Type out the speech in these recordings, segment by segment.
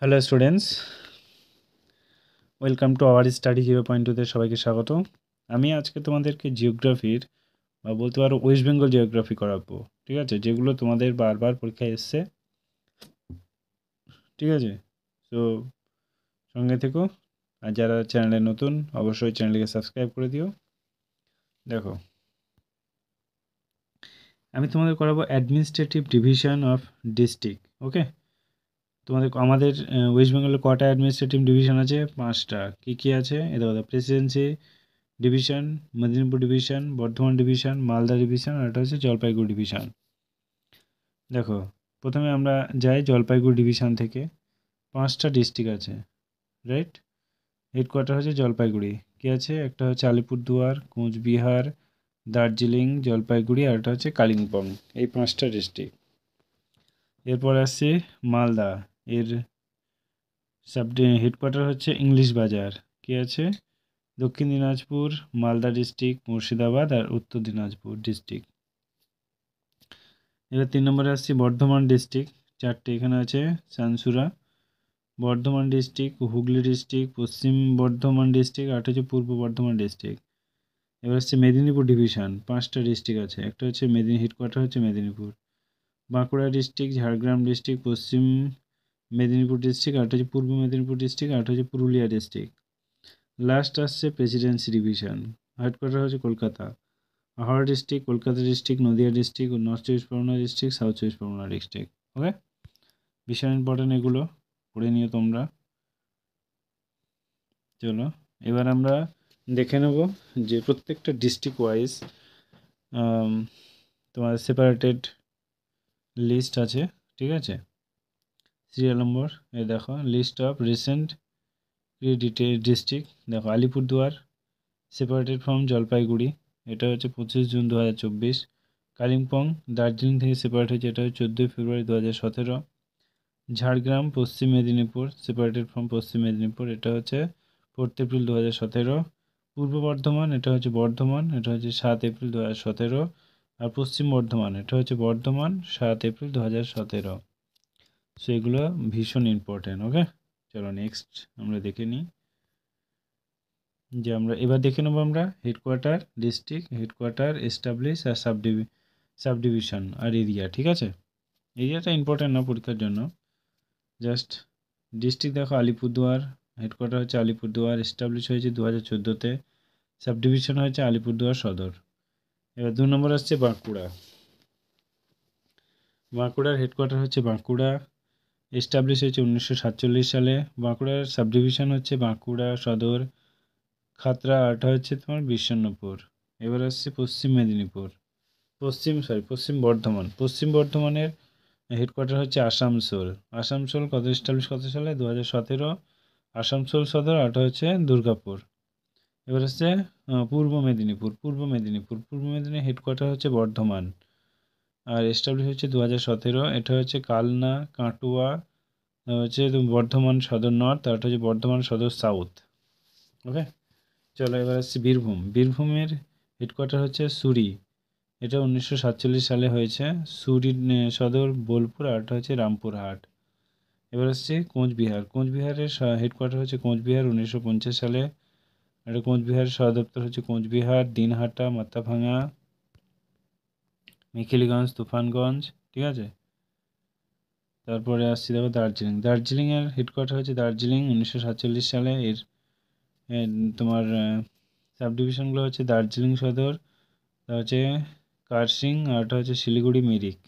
Hello students, welcome to our study 0.2তে সবাইকে স্বাগত। আমি আজকে তোমাদেরকে জিওগ্রাফির বা বলতে পারো ওয়েস্ট বেঙ্গল জিওগ্রাফি করাবো, ঠিক আছে, যেগুলো তোমাদের বারবার পরীক্ষায় এসছে, ঠিক আছে। তো সঙ্গে থেকো, আর যারা চ্যানেলে নতুন অবশ্যই চ্যানেলকে সাবস্ক্রাইব করে দিও। দেখো, আমি তোমাদের করাবো অ্যাডমিনিস্ট্রেটিভ ডিভিশন অফ ডিস্ট্রিক্ট। ওকে, আমাদের ওয়েস্ট বেঙ্গলে কটা অ্যাডমিনিস্ট্রেটিভ ডিভিশন আছে? 5টা। কী আছে? দেখো, presidency division, Medinipur division, Bardhaman division, Malda division, আর এটা হচ্ছে জলপাইগুড়ি ডিভিশন। দেখো, প্রথমে আমরা যাই জলপাইগুড়ি ডিভিশন থেকে। 5টা ডিস্ট্রিক্ট আছে, রাইট। হেডকোয়ার্টার হচ্ছে জলপাইগুড়ি। কী আছে? একটা হচ্ছে আলিপুরদুয়ার, কোচবিহার, দার্জিলিং, জলপাইগুড়ি, আর একটা হচ্ছে কালিম্পং। এই 5টা ডিস্ট্রিক্ট। এরপর আসছে মালদা। এর হেডকোয়ার্টার হচ্ছে ইংলিশ বাজার। কী আছে? দক্ষিণ দিনাজপুর, মালদা ডিস্ট্রিক্ট, মুর্শিদাবাদ, আর উত্তর দিনাজপুর ডিস্ট্রিক্ট। এবার 3 নম্বরে আসছি বর্ধমান ডিস্ট্রিক্ট। 4টে এখানে আছে সানসুরা, বর্ধমান ডিস্ট্রিক্ট, হুগলি ডিস্ট্রিক্ট, পশ্চিম বর্ধমান ডিস্ট্রিক্ট, আর হচ্ছে পূর্ব বর্ধমান ডিস্ট্রিক্ট। এবার হচ্ছে মেদিনীপুর ডিভিশন। 5টা ডিস্ট্রিক্ট আছে। একটা হচ্ছে হেডকোয়ার্টার হচ্ছে মেদিনীপুর। বাঁকুড়া ডিস্ট্রিক্ট, ঝাড়গ্রাম ডিস্ট্রিক্ট, পশ্চিম মেদিনীপুর ডিস্ট্রিক্ট, আর হচ্ছে পূর্ব মেদিনীপুর ডিস্ট্রিক্ট, আর হচ্ছে পুরুলিয়া ডিস্ট্রিক্ট। লাস্ট আসছে প্রেসিডেন্সি ডিভিশন। হেডকোয়ার্টার হচ্ছে Kolkata. Howrah district, Kolkata district, Nadia district, north চব্বিশ পরগনা ডিস্ট্রিক্ট, সাউথ চব্বিশ পরগনা ডিস্ট্রিক্ট। ওকে, ভীষণ ইম্পর্টেন্ট, এগুলো পড়ে নিও তোমরা। চলো, এবার আমরা দেখে নেব যে প্রত্যেকটা ডিস্ট্রিক্ট ওয়াইজ তোমার সেপারেটেড লিস্ট আছে, ঠিক আছে। সিরিয়াল নম্বর দেখো, লিস্ট অফ রিসেন্ট ডিস্ট্রিক্ট। দেখো, আলিপুরদুয়ার সেপারেটেড ফ্রম জলপাইগুড়ি, এটা হচ্ছে 25 জুন 2024। কালিম্পং দার্জিলিং থেকে সেপারেট হয়েছে, এটা হচ্ছে 14 ফেব্রুয়ারি 2017। ঝাড়গ্রাম পশ্চিম মেদিনীপুর সেপারেটেড ফ্রম পশ্চিম মেদিনীপুর, এটা হচ্ছে 4 এপ্রিল 2017। পূর্ব বর্ধমান, এটা হচ্ছে বর্ধমান, এটা হচ্ছে 7 এপ্রিল 2017। আর পশ্চিম বর্ধমান, এটা হচ্ছে বর্ধমান, 7 এপ্রিল 2017। সো এগুলো ভীষণ ইম্পর্টেন্ট। ওকে, চলো নেক্সট আমরা দেখে নিই যে আমরা এবার দেখে নেবো আমরা হেডকোয়ার্টার ডিস্ট্রিক্ট, হেডকোয়ার্টার এস্টাবলিশ, আর সাবডিভিশন আর এরিয়া, ঠিক আছে। এরিয়াটা ইম্পর্টেন্ট না পরীক্ষার জন্য, জাস্ট ডিস্ট্রিক্ট। দেখো, আলিপুরদুয়ার হেডকোয়ার্টার হচ্ছে আলিপুরদুয়ার, এস্টাবলিশ হয়েছে 2014-তে। সাবডিভিশন হয়েছে আলিপুরদুয়ার সদর। এবার 2 নম্বর আসছে বাঁকুড়া। বাঁকুড়ার হেডকোয়ার্টার হচ্ছে বাঁকুড়া, এস্টাবলিশ হয়েছে 1947 সালে। বাঁকুড়ার সাবডিভিশন হচ্ছে বাঁকুড়া সদর, খাতড়া, আরটা হচ্ছে তোমার বিশ্বনাথপুর। এবার আসছে পশ্চিম মেদিনীপুর, পশ্চিম বর্ধমান। পশ্চিম বর্ধমানের হেডকোয়ার্টার হচ্ছে আসানসোল। আসানসোল এস্টাবলিশ কত সালে? 2017। আসানসোল সদর, আরটা হচ্ছে দুর্গাপুর। এবার হচ্ছে পূর্ব মেদিনীপুর হেডকোয়ার্টার হচ্ছে বর্ধমান, আর এস্টাবলিশ হচ্ছে 2017। এটা হচ্ছে কালনা, কাটোয়া, হচ্ছে বর্ধমান সদর নর্থ, আর এটা হচ্ছে বর্ধমান সদর সাউথ। ওকে, চলো এবার আসছে বীরভূমের হেডকোয়ার্টার হচ্ছে সুরি, এটা 1947 সালে হয়েছে। সুরি সদর বোলপুর, আর এটা হচ্ছে রামপুরহাট। এবার আসছে কোচবিহারের হেডকোয়ার্টার হচ্ছে কোচবিহার, 1950 সালে। এটা কোচবিহার সদর দপ্তর হচ্ছে কোচবিহার, দিনহাটা, মাথাভাঙা, মেখলিগঞ্জ, তুফানগঞ্জ, ঠিক আছে। তারপরে আসছি দেখো দার্জিলিংয়ের হেডকোয়ার্টার হচ্ছে দার্জিলিং, 1947 সালে। তোমার সাবডিভিশনগুলো হচ্ছে দার্জিলিং সদর, তা হচ্ছে কার্শিং, আর ওটা হচ্ছে শিলিগুড়ি, মিরিক।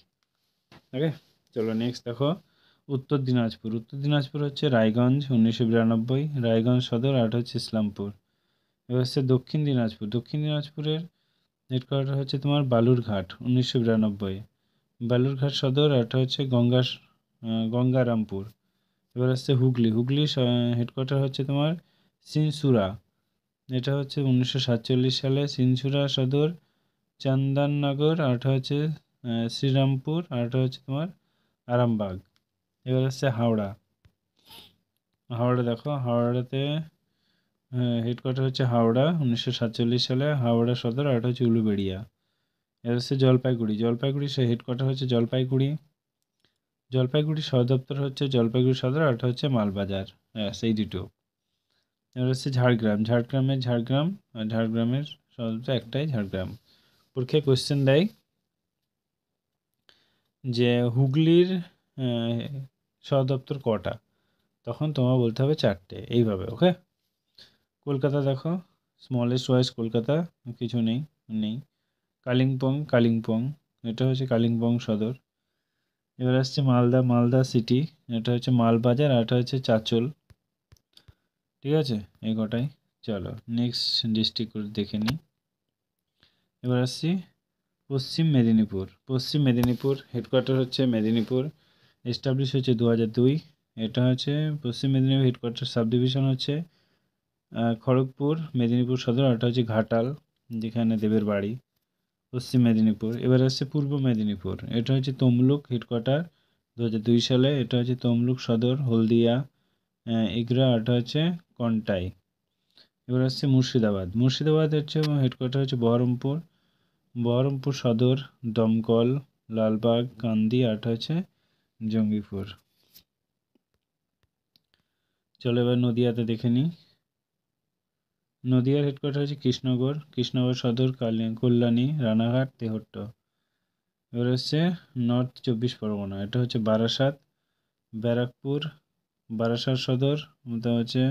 ওকে, চলো নেক্সট দেখো উত্তর দিনাজপুর হচ্ছে রায়গঞ্জ, 1992, রায়গঞ্জ সদর, আর ওটা হচ্ছে ইসলামপুর। এবার হচ্ছে দক্ষিণ দিনাজপুরের হেডকোয়ার্টার হচ্ছে তোমার বালুরঘাট, 1992, বালুরঘাট সদর, আর এটা হচ্ছে গঙ্গারামপুর। এবার হচ্ছে হুগলি হেডকোয়ার্টার হচ্ছে তোমার সিনসুরা, এটা হচ্ছে 1947 সালে। সিনসুরা সদর চন্দননগর, আর এটা হচ্ছে শ্রীরামপুর, আর এটা হচ্ছে তোমার আরামবাগ। এবার হচ্ছে হাওড়া দেখো, হাওড়াতে হেডকোয়ার্টার হচ্ছে হাওড়া, 1947 সালে। হাওড়া সদর, আর এটা হচ্ছে উলুবেড়িয়া। এবার হচ্ছে জলপাইগুড়ি সে হেডকোয়ার্টার হচ্ছে জলপাইগুড়ি, জলপাইগুড়ি সদর দপ্তর হচ্ছে জলপাইগুড়ি সদর, আর এটা হচ্ছে মালবাজার, সেই দুটো। এবার হচ্ছে ঝাড়গ্রাম, ঝাড়গ্রাম, আর ঝাড়গ্রামের সদর দপ্তর একটাই, ঝাড়গ্রাম। পরীক্ষায় কোশ্চেন দেয় যে হুগলির সদর দপ্তর কটা, তখন তোমার বলতে হবে 4টে, এইভাবে। ওকে। কলকাতা দেখো, স্মলেস্ট ওয়াইজ কলকাতা কিছু নেই। কালিম্পং, এটা হচ্ছে কালিম্পং সদর। এবার আসছে মালদা সিটি, এটা হচ্ছে মালবাজার, আর এটা হচ্ছে চাঁচল। ঠিক আছে, এই কটাই। চলো নেক্সট ডিস্ট্রিক্ট দেখে নিই। এবার আসছি পশ্চিম মেদিনীপুর হেডকোয়ার্টার হচ্ছে মেদিনীপুর, এস্টাবলিশ হচ্ছে 2002। এটা হচ্ছে পশ্চিম মেদিনীপুর হেডকোয়ার্টার, সাব ডিভিশন হচ্ছে খড়গপুর, মেদিনীপুর সদর, আর এটা হচ্ছে ঘাটাল, যেখানে দেবের বাড়ি, পশ্চিম মেদিনীপুর। এবার আসছে পূর্ব মেদিনীপুর, এটা হচ্ছে তমলুক হেডকোয়ার্টার 2002 সালে, এটা হচ্ছে তমলুক সদর, হলদিয়া, এগরা, এটা হচ্ছে কন্টাই। এবার আসছে মুর্শিদাবাদ হচ্ছে হেডকোয়ার্টার হচ্ছে বহরমপুর সদর, দমকল, লালবাগ, কান্দি, আর এটা হচ্ছে জঙ্গিপুর। চলো এবার নদিয়াতে দেখে নিই। নদিয়ার হেডকোয়ার্টার হচ্ছে কৃষ্ণনগর সদর, কল্যাণী, রানাঘাট, তেহট্ট। এবার হচ্ছে নর্থ 24 পরগনা, এটা হচ্ছে ব্যারাকপুর, বারাসাত সদর, এটা হচ্ছে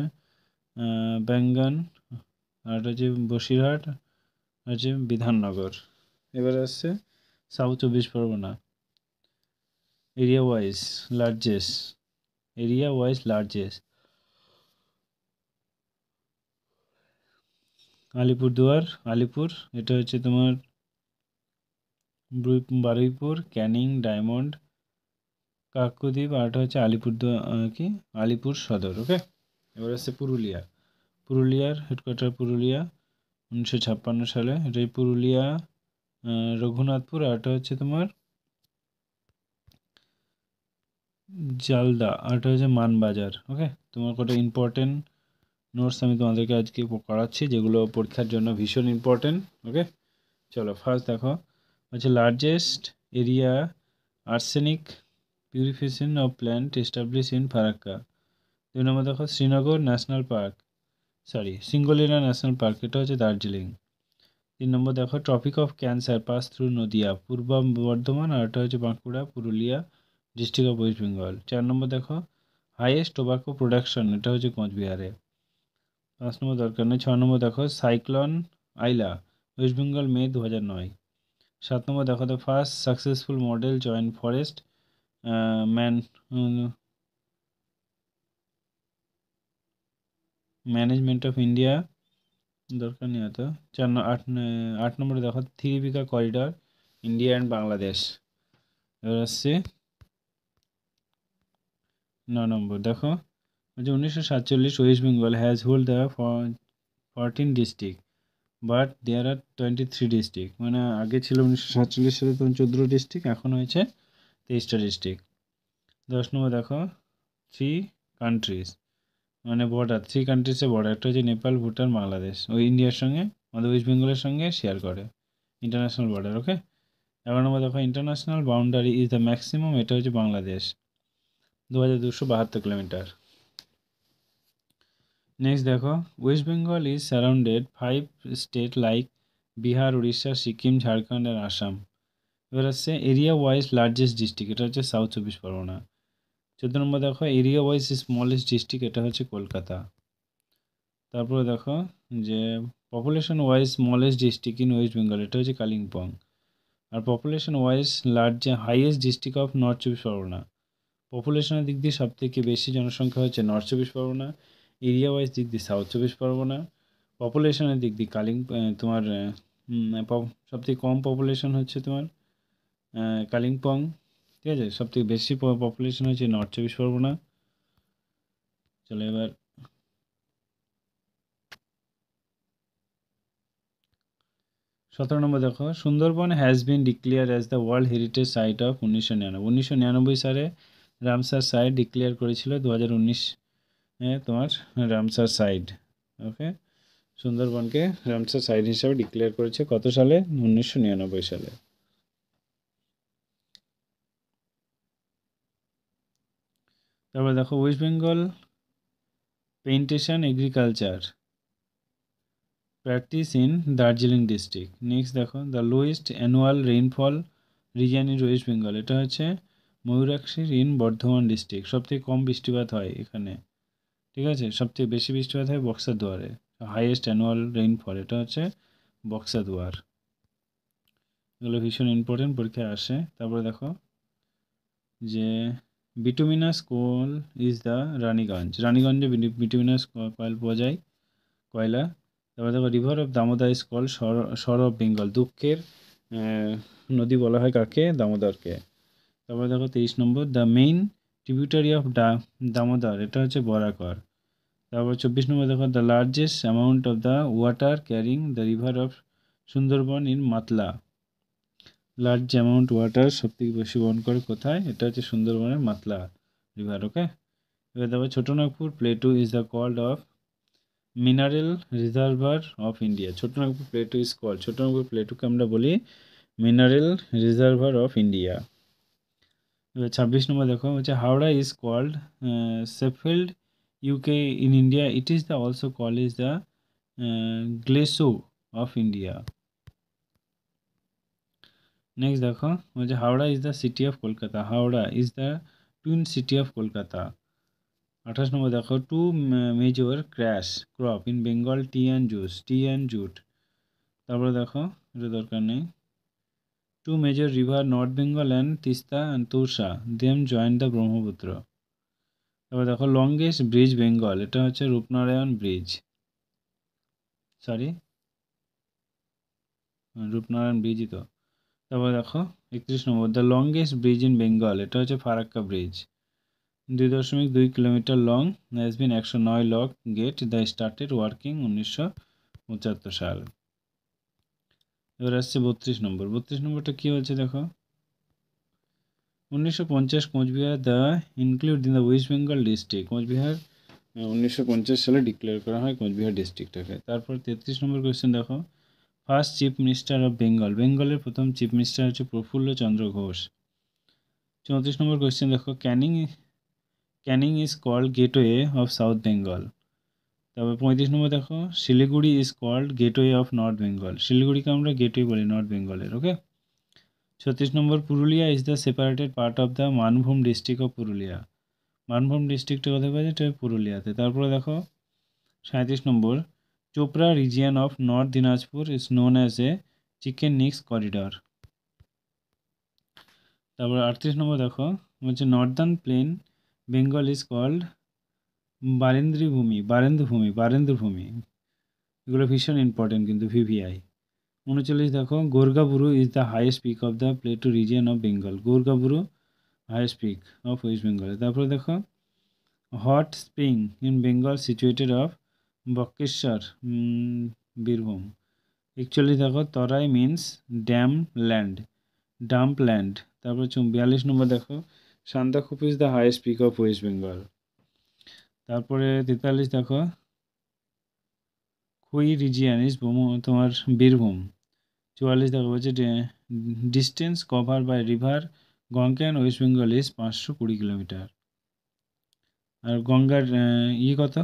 বেঙ্গন, আর এটা হচ্ছে বসিরহাট, হচ্ছে বিধাননগর। এবার আসছে south 24 Parganas, area wise largest Alipur, এটা হচ্ছে তোমার বারুইপুর, ক্যানিং, ডায়মন্ড, কাকদ্বীপ, আর এটা হচ্ছে আলিপুর সদর। ওকে। এবার আসছে পুরুলিয়ার হেডকোয়ার্টার পুরুলিয়া, 1956 সালে, এটাই পুরুলিয়া, রঘুনাথপুর, আর এটা হচ্ছে তোমার জালদা, আর এটা হচ্ছে মানবাজার। ওকে। তোমার কটা ইম্পর্টেন্ট নোটস আমি তোমাদেরকে আজকে করাচ্ছি, যেগুলো পরীক্ষার জন্য ভীষণ ইম্পর্টেন্ট। ওকে। চলো ফার্স্ট দেখো হচ্ছে largest area arsenic purification of plant establish in Farakka. 2 নম্বর দেখো সিঙ্গলিলা ন্যাশনাল পার্ক, এটা হচ্ছে দার্জিলিং। 3 নম্বর দেখো Tropic of Cancer pass through Nadia, Purba Bardhaman, আর এটা হচ্ছে Bankura, Purulia district of West Bengal. 4 নম্বর দেখো হাইয়েস্ট টোবাকো প্রোডাকশন, এটা হচ্ছে কোচবিহারে। 5 নম্বর দরকার নেই। 6 নম্বর দেখো cyclone Aila, West Bengal, May 2009। 7 নম্বর দেখো the first successful model joint forest man management of India, দরকার নেই হয়তো। 8 নম্বরে দেখো থ্রিপিকা করিডর, ইন্ডিয়া অ্যান্ড বাংলাদেশ। এবার আসছে 9 নম্বর দেখো, 1947 West Bengal has hold the 14 district but there are 23 district, মানে আগে ছিল 1947 সালে তখন 14 ডিস্ট্রিক্ট, এখন হয়েছে 23টা ডিস্ট্রিক্ট। 10 নম্বর দেখো থ্রি কান্ট্রিজ, মানে থ্রি কান্ট্রিজের বর্ডার, একটা হচ্ছে নেপাল, ভুটান, বাংলাদেশ, ওই ইন্ডিয়ার সঙ্গে আমাদের ওয়েস্ট বেঙ্গলের সঙ্গে শেয়ার করে ইন্টারন্যাশনাল বর্ডার। ওকে। 11 নম্বর দেখো international boundary is the maximum, এটা হচ্ছে বাংলাদেশ, 2272 কিলোমিটার। নেক্সট দেখো West Bengal is surrounded 5 state like Bihar, Orissa, Sikkim, Jharkhand আর আসাম। এবার আসছে এরিয়া ওয়াইজ লার্জেস্ট ডিস্ট্রিক্ট, এটা হচ্ছে সাউথ 24 পরগনা। 14 নম্বর দেখো এরিয়া ওয়াইজ স্মলেস্ট ডিস্ট্রিক্ট, এটা হচ্ছে কলকাতা। তারপরে দেখো যে population wise smallest district in West Bengal, এটা হচ্ছে কালিম্পং। আর population wise highest district of North 24 Parganas, পপুলেশনের দিক দিয়ে সবথেকে বেশি জনসংখ্যা হচ্ছে নর্থ 24 পরগনা, এরিয়া ওয়াইজ দিক দিয়ে সাউথ 24 পরগনা, পপুলেশনের দিক দিয়ে তোমার সবথেকে কম পপুলেশন হচ্ছে তোমার কালিম্পং। ঠিক আছে, সবথেকে বেশি পপুলেশন হচ্ছে নর্থ 24 পরগনা। চলো এবার 17 নম্বর দেখো Sundarban has been declare as the world heritage site of 1999 সালে রামসার সাইট ডিক্লেয়ার করেছিল, 2019 তোমার রামসার সাইট। ওকে। সুন্দরবনকে রামসার সাইট হিসাবে ডিক্লেয়ার করেছে কত সালে? 1999 সালে। তারপর দেখো West Bengal plantation agriculture practice in Darjeeling district. Next দেখো the lowest annual rainfall region in West Bengal, এটা হচ্ছে ময়ূরাক্ষীর ইন বর্ধমান ডিস্ট্রিক্ট। সবথেকে কম বৃষ্টিপাত হয় এখানে, ঠিক আছে। সবথেকে বেশি বৃষ্টিপাত হয় বক্সা দুয়ারে। হাইয়েস্ট অ্যানুয়াল রেইনফল এটা হচ্ছে বক্সা দুয়ার। এগুলো ভীষণ ইম্পর্টেন্ট, পরীক্ষায় আসে। তারপরে দেখো যে bituminous coal is the Raniganj, রানীগঞ্জে বিটুমিনাস কয়েল পাওয়া যায়, কয়লা। তারপরে দেখো river of Damodar is call sorrow of Bengal, দুঃখের নদী বলা হয় কাকে? দামোদরকে। তারপরে দেখো 23 নম্বর the main tributary of Damodar, এটা হচ্ছে বরাকর। তারপর 24 নম্বর দেখো the largest amount of the water carrying the river of Sundarban in Matla, large amount water সবথেকে বেশি বহন করে কোথায়? এটা হচ্ছে সুন্দরবনের মাতলা রিভার। ওকে, এবার দেখো Chotanagpur plateau is the called of mineral reservoir of India, Chotanagpur plateau is called, Chotanagpur প্লেটুকে আমরা বলি মিনারেল রিজার্ভার অফ ইন্ডিয়া। এবার 26 নম্বর দেখো হচ্ছে Howrah is called Sheffield UK in India, it is the also call is the Glasgow of India. Next দেখো বলছে Howrah is the city of Kolkata, Howrah is the twin city of Kolkata. 28 নম্বর দেখো two major crash crop in Bengal tea and jute. তারপরে দেখো এটা দরকার নেই। Two major river North Bengal and Teesta and Torsa them join the Brahmaputra. তারপরে দেখো লংগেস্ট ব্রিজ বেঙ্গল, এটা হচ্ছে রূপনারায়ণ ব্রিজ, রূপনারায়ণ ব্রিজই তো। তারপর দেখো 31 নম্বর the longest bridge in Bengal, এটা হচ্ছে Farakka bridge, 2.2 kilometre long, has been 109 lock gate, the started working 1975 সাল। এবার আসছে 32 নম্বর, 32 নম্বরটা কী হচ্ছে দেখো 1950 Coochbehar the include in the West Bengal district, Coochbehar 1950 সালে ডিক্লেয়ার করা হয় কোচবিহার ডিস্ট্রিক্টটাকে। তারপর 33 নম্বর কোয়েশ্চেন দেখো first chief minister of Bengal, বেঙ্গলের প্রথম চিফ মিনিস্টার হচ্ছে প্রফুল্ল চন্দ্র ঘোষ। 34 নম্বর কোয়েশ্চেন দেখো Canning is called gateway of South Bengal. তারপর 35 নম্বর দেখো Siliguri is called gateway of North Bengal, শিলিগুড়িকে আমরা গেটওয়ে বলি নর্থ বেঙ্গলের। ওকে, 36 নম্বর Purulia is the separated part of the Manbhum district of Purulia, Manbhum ডিস্ট্রিক্টে কোথায় পাওয়া যায়? এটা পুরুলিয়াতে। তারপরে দেখো 37 নম্বর Chopra region of North Dinajpur is known as a chicken necks corridor. তারপর 38 নম্বর দেখো হচ্ছে Northern plain Bengal is called Barendrabhumi, এগুলো ভীষণ ইম্পর্টেন্ট কিন্তু ভিভিআই। 39 দেখো Gorgaburu is the highest peak of the plateau region of Bengal, Gorgaburu highest peak of West Bengal. তারপরে দেখো hot spring in Bengal situated of Bakreshwar Birbhum. 41 দেখো তরাই মিন্স ডাম্প ল্যান্ড। তারপর 42 নম্বর দেখো Sandakphu is the highest peak of West Bengal. তারপরে 43 দেখো খুই region is তোমার বীরভূম। 44 দেখো বলছে distance cover by river Ganga and West Bengal is 520 kilometre. আর গঙ্গার কত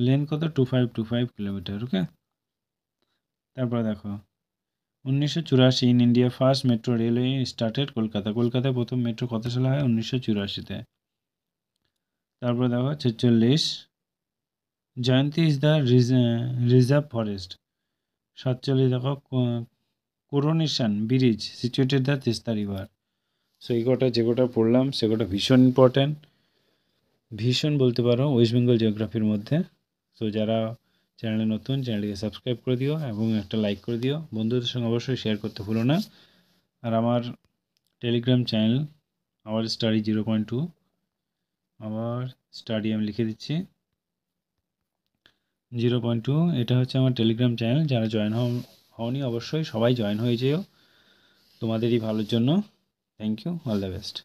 লেন্থ কত 2525 কিলোমিটার। ওকে, তারপরে দেখো 1984 in India first metro railway started কলকাতায় প্রথম মেট্রো কত সালে হয়? 1984-তে। তারপরে দেখো 46 Jayanti is the reserve forest. 47 দেখো coronation bridge situated the Teesta river. So এই কটা যে কটা পড়লাম সে কটা ভীষণ ইম্পর্ট্যান্ট, ভীষণ বলতে পারো ওয়েস্ট বেঙ্গল জিওগ্রাফির মধ্যে। সো যারা চ্যানেলে নতুন চ্যানেলটিকে সাবস্ক্রাইব করে দিও এবং একটা লাইক করে দিও, বন্ধুদের সঙ্গে অবশ্যই শেয়ার করতে ভুলো না। আর আমার Telegram channel our study 0.2, our study আমি লিখে দিচ্ছি 0.2, এটা হচ্ছে আমার টেলিগ্রাম চ্যানেল। যারা জয়েন হওনি অবশ্যই সবাই জয়েন হয়ে যেও, তোমাদেরই ভালোর জন্য। Thank you, all the best.